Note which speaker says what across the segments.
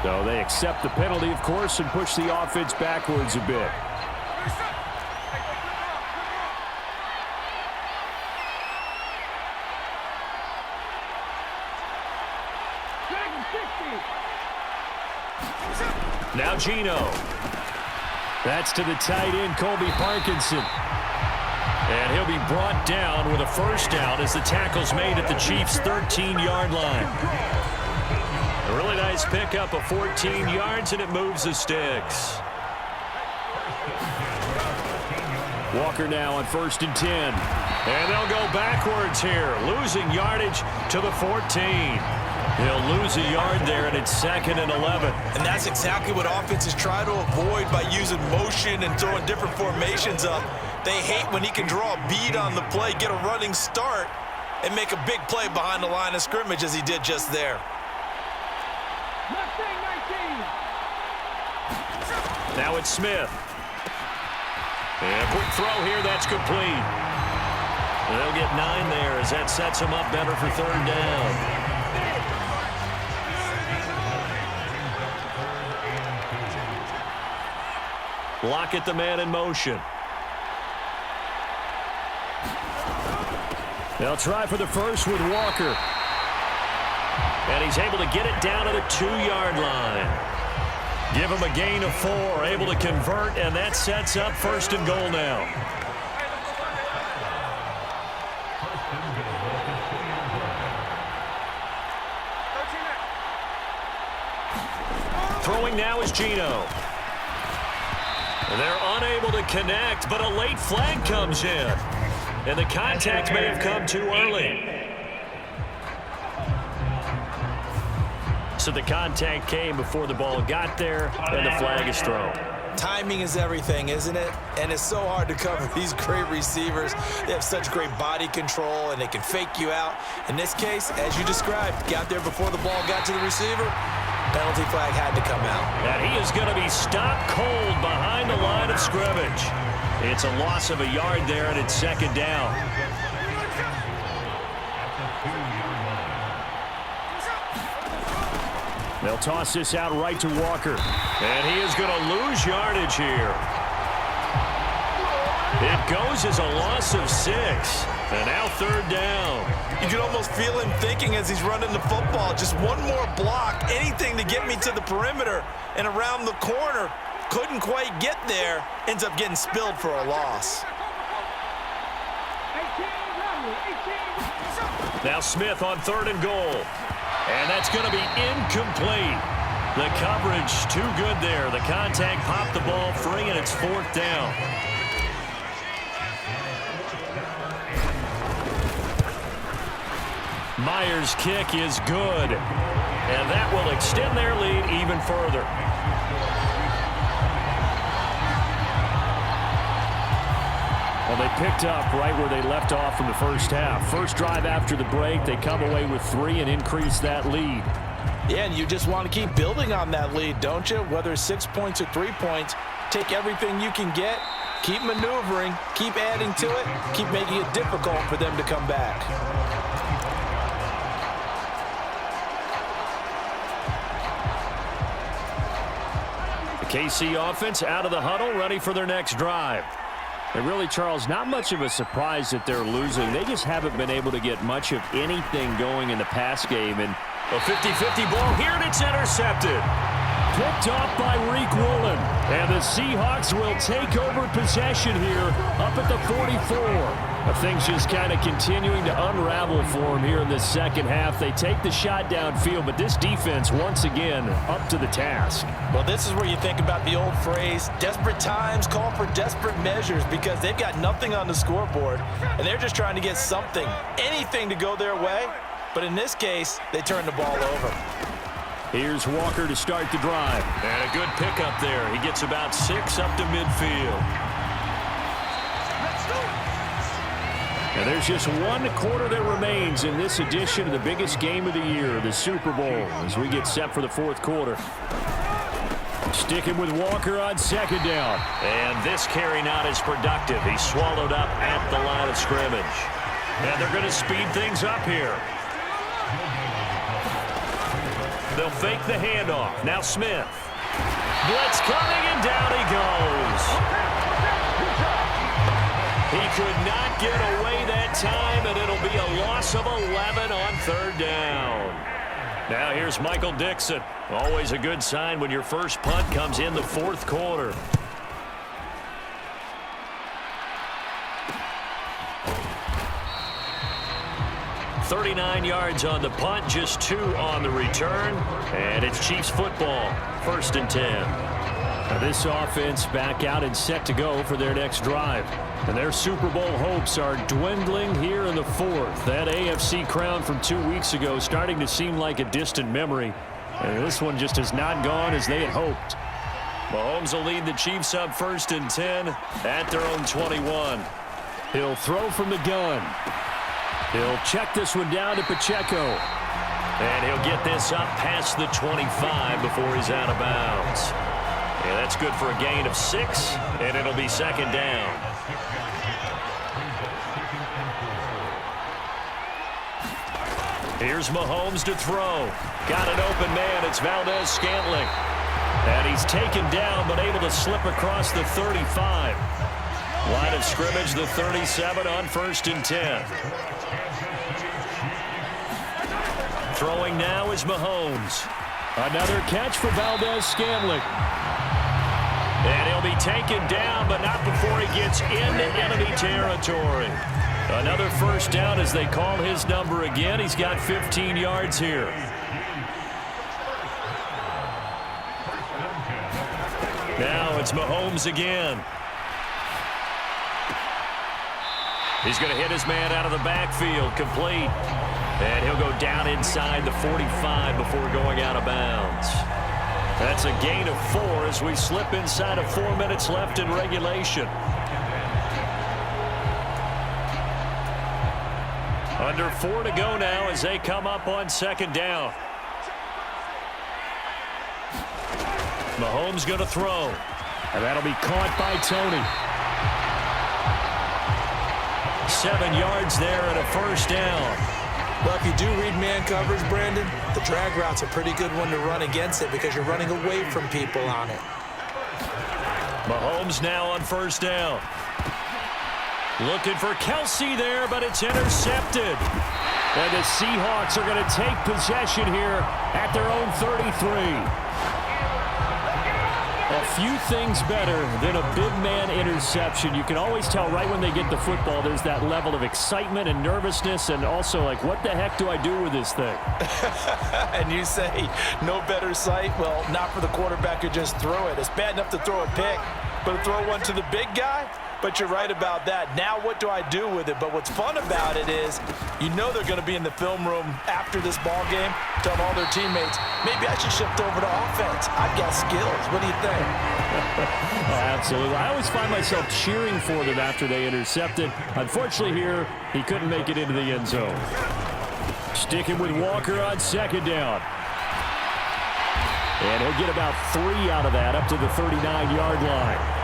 Speaker 1: So they accept the penalty, of course, and push the offense backwards a bit. Now Gino. That's to the tight end, Colby Parkinson. And he'll be brought down with a first down as the tackle's made at the Chiefs' 13-yard line. A really nice pickup of 14 yards, and it moves the sticks. Walker now on 1st and 10. And they'll go backwards here, losing yardage to the 14. He'll lose a yard there, and it's 2nd and 11.
Speaker 2: And that's exactly what offenses try to avoid by using motion and throwing different formations up. They hate when he can draw a bead on the play, get a running start, and make a big play behind the line of scrimmage as he did just there.
Speaker 1: Now it's Smith. And a quick throw here, that's complete. They'll get 9 there as that sets them up better for 3rd down. Lockett the man in motion. They'll try for the first with Walker. And he's able to get it down to the 2-yard line. Give him a gain of 4, able to convert, and that sets up 1st and goal now. Throwing now is Gino. They're unable to connect, but a late flag comes in. And the contact may have come too early. So the contact came before the ball got there, and the flag is thrown.
Speaker 2: Timing is everything, isn't it? And it's so hard to cover these great receivers. They have such great body control, and they can fake you out. In this case, as you described, got there before the ball got to the receiver. Penalty flag had to come out.
Speaker 1: And he is going to be stopped cold behind the line of scrimmage. It's a loss of a yard there, and it's 2nd down. They'll toss this out right to Walker. And he is going to lose yardage here. It goes as a loss of 6. And now 3rd down.
Speaker 2: You can almost feel him thinking as he's running the football. Just one more block, anything to get me to the perimeter and around the corner. Couldn't quite get there. Ends up getting spilled for a loss.
Speaker 1: Now Smith on 3rd and goal. And that's going to be incomplete. The coverage too good there. The contact popped the ball free, and it's 4th down. Myers' kick is good. And that will extend their lead even further. Well, they picked up right where they left off in the first half. First drive after the break, they come away with 3 and increase that lead.
Speaker 2: Yeah, and you just want to keep building on that lead, don't you? Whether it's 6 points or 3 points, take everything you can get, keep maneuvering, keep adding to it, keep making it difficult for them to come back.
Speaker 1: The KC offense out of the huddle, ready for their next drive. And really, Charles, not much of a surprise that they're losing. They just haven't been able to get much of anything going in the pass game. And a 50-50 ball here, and it's intercepted. Picked off by Reek Woolen. And the Seahawks will take over possession here up at the 44. Things just kind of continuing to unravel for them here in this second half. They take the shot downfield, but this defense, once again, up to the task.
Speaker 2: Well, this is where you think about the old phrase, desperate times call for desperate measures, because they've got nothing on the scoreboard, and they're just trying to get something, anything to go their way. But in this case, they turn the ball over.
Speaker 1: Here's Walker to start the drive. And a good pickup there. He gets about 6 up to midfield. And there's just 1 quarter that remains in this edition of the biggest game of the year, the Super Bowl, as we get set for the 4th quarter. Sticking with Walker on 2nd down. And this carry not as productive. He's swallowed up at the line of scrimmage. And they're going to speed things up here. They'll fake the handoff. Now Smith. Blitz coming, and down he goes. He could not get away that time, and it'll be a loss of 11 on third down. Now here's Michael Dixon. Always a good sign when your first punt comes in the fourth quarter. $39 yards on the punt, just 2 on the return, and it's Chiefs football, 1st and 10. Now this offense back out and set to go for their next drive. And their Super Bowl hopes are dwindling here in the 4th. That AFC crown from 2 weeks ago starting to seem like a distant memory. And this one just has not gone as they had hoped. Mahomes will lead the Chiefs up 1st and 10 at their own 21. He'll throw from the gun. He'll check this one down to Pacheco. And he'll get this up past the 25 before he's out of bounds. Yeah, that's good for a gain of 6, and it'll be 2nd down. Here's Mahomes to throw. Got an open man. It's Valdez-Scantling. And he's taken down, but able to slip across the 35. Line of scrimmage, the 37 on 1st and 10. Throwing now is Mahomes. Another catch for Valdez-Scantling. And he'll be taken down, but not before he gets into enemy territory. Another 1st down as they call his number again. He's got 15 yards here. Now it's Mahomes again. He's going to hit his man out of the backfield, complete. And he'll go down inside the 45 before going out of bounds. That's a gain of 4 as we slip inside of 4 minutes left in regulation. Under 4 to go now as they come up on 2nd down. Mahomes going to throw. And that'll be caught by Tony. 7 yards there and a 1st down.
Speaker 2: Well, if you do read man coverage, Brandon, the drag route's a pretty good one to run against it because you're running away from people on it.
Speaker 1: Mahomes now on 1st down. Looking for Kelsey there, but it's intercepted. And the Seahawks are going to take possession here at their own 33. A few things better than a big man interception. You can always tell right when they get the football, there's that level of excitement and nervousness and also like, what the heck do I do with this thing?
Speaker 2: And you say, no better sight? Well, not for the quarterback who just throw it. It's bad enough to throw a pick, but to throw one to the big guy? But you're right about that. Now what do I do with it? But what's fun about it is you know they're going to be in the film room after this ball game telling all their teammates, maybe I should shift over to offense. I've got skills. What do you think?
Speaker 1: Absolutely. I always find myself cheering for them after they intercepted. Unfortunately here, he couldn't make it into the end zone. Sticking with Walker on 2nd down. And he'll get about 3 out of that up to the 39-yard line.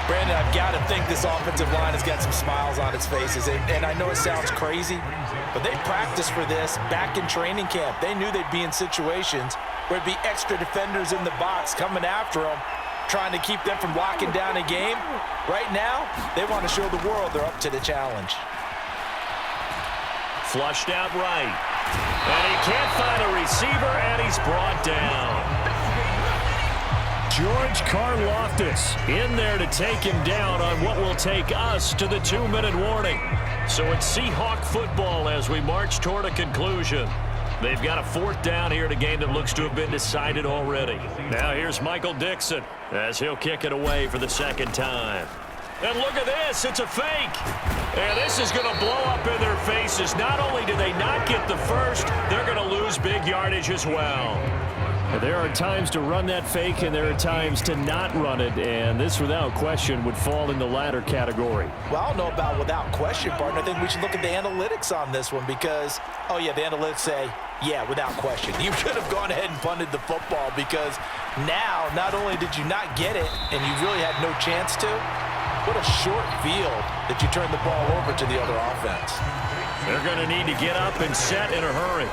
Speaker 2: Brandon, I've got to think this offensive line has got some smiles on its faces. And I know it sounds crazy, but they practiced for this back in training camp. They knew they'd be in situations where it'd be extra defenders in the box coming after them, trying to keep them from locking down a game. Right now, they want to show the world they're up to the challenge.
Speaker 1: Flushed out right. And he can't find a receiver, and he's brought down. George Karlaftis in there to take him down on what will take us to the 2-minute warning. So it's Seahawk football as we march toward a conclusion. They've got a 4th down here in a game that looks to have been decided already. Now here's Michael Dixon as he'll kick it away for the 2nd time. And look at this, it's a fake. And this is going to blow up in their faces. Not only do they not get the first, they're going to lose big yardage as well. There are times to run that fake, and there are times to not run it, and this, without question, would fall in the latter category.
Speaker 2: Well, I don't know about without question, partner. I think we should look at the analytics on this one because, oh, yeah, the analytics say, yeah, without question. You should have gone ahead and punted the football because now, not only did you not get it, and you really had no chance to, what a short field that you turned the ball over to the other offense.
Speaker 1: They're going to need to get up and set in a hurry.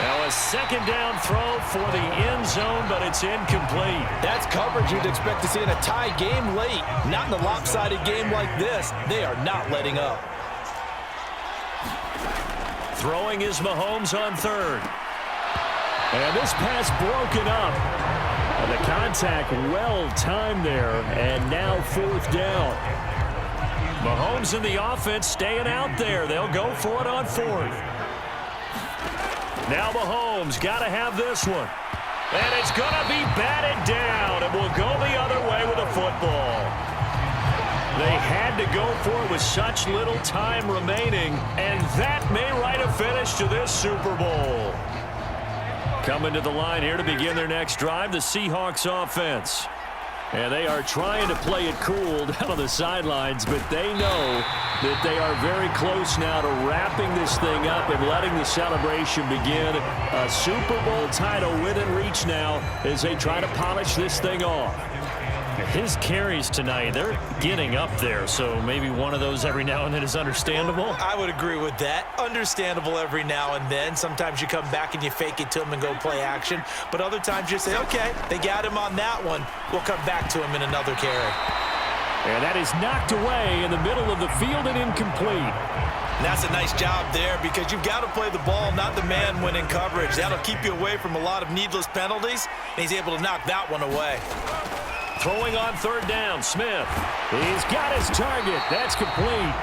Speaker 1: Now a second down throw for the end zone, but it's incomplete.
Speaker 2: That's coverage you'd expect to see in a tie game late. Not in a lopsided game like this. They are not letting up.
Speaker 1: Throwing is Mahomes on third. And this pass broken up. And the contact well timed there, and now fourth down. Mahomes and the offense staying out there. They'll go for it on fourth. Now Mahomes got to have this one. And it's going to be batted down. It will go the other way with a football. They had to go for it with such little time remaining, and that may write a finish to this Super Bowl. Coming to the line here to begin their next drive, the Seahawks offense. And they are trying to play it cool down on the sidelines, but they know that they are very close now to wrapping this thing up and letting the celebration begin. A Super Bowl title within reach now as they try to polish this thing off. His carries tonight, they're getting up there, so maybe one of those every now and then is understandable.
Speaker 2: I would agree with that. Understandable every now and then. Sometimes you come back and you fake it to him and go play action, but other times you say, okay, they got him on that one. We'll come back to him in another carry.
Speaker 1: And that is knocked away in the middle of the field and incomplete.
Speaker 2: And that's a nice job there because you've got to play the ball, not the man when in coverage. That'll keep you away from a lot of needless penalties, and he's able to knock that one away.
Speaker 1: Throwing on third down, Smith. He's got his target. That's complete.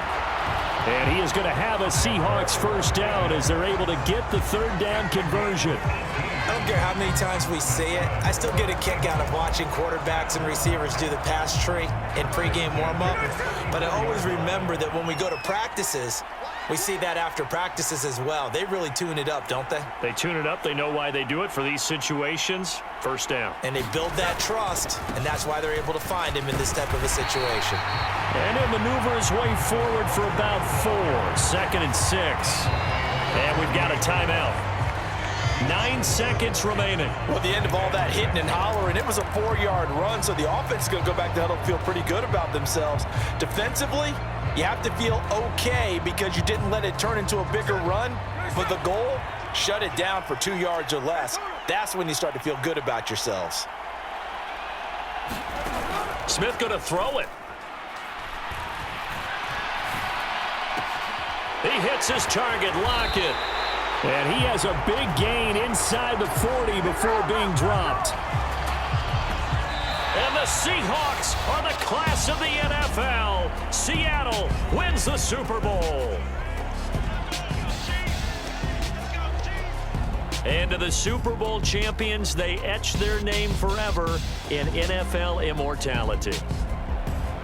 Speaker 1: And he is going to have a Seahawks first down as they're able to get the third down conversion.
Speaker 2: I don't care how many times we say it, I still get a kick out of watching quarterbacks and receivers do the pass tree in pregame warm-up. But I always remember that when we go to practices, we see that after practices as well. They really tune it up, don't they?
Speaker 1: They tune it up. They know why they do it for these situations. First down.
Speaker 2: And they build that trust, and that's why they're able to find him in this type of a situation.
Speaker 1: And he'll maneuver his way forward for about 4. 2nd and 6. And we've got a timeout. 9 seconds remaining.
Speaker 2: Well, at the end of all that hitting and hollering, it was a 4-yard run, so the offense is going to go back to huddle and feel pretty good about themselves. Defensively, you have to feel okay because you didn't let it turn into a bigger run. But the goal, shut it down for 2 yards or less. That's when you start to feel good about yourselves.
Speaker 1: Smith going to throw it. He hits his target, Lockett. And he has a big gain inside the 40 before being dropped. And the Seahawks are the class of the NFL. Seattle wins the Super Bowl. And to the Super Bowl champions, they etch their name forever in NFL immortality.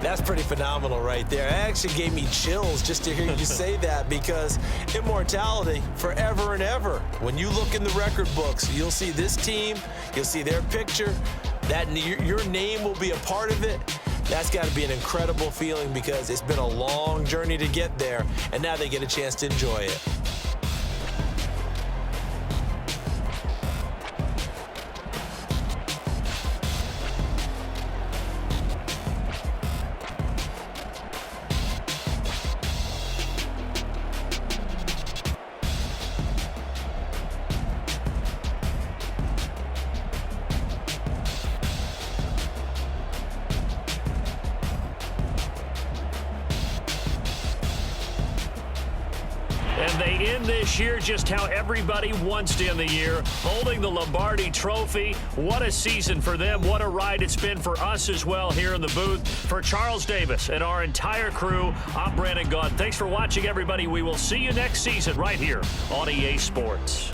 Speaker 2: That's pretty phenomenal right there. It actually gave me chills just to hear you say that because immortality forever and ever. When you look in the record books, you'll see this team, you'll see their picture, that your name will be a part of it. That's got to be an incredible feeling because it's been a long journey to get there, and now they get a chance to enjoy it.
Speaker 1: And they end this year just how everybody wants to end the year, holding the Lombardi Trophy. What a season for them. What a ride it's been for us as well here in the booth. For Charles Davis and our entire crew, I'm Brandon Gaudin. Thanks for watching, everybody. We will see you next season right here on EA Sports.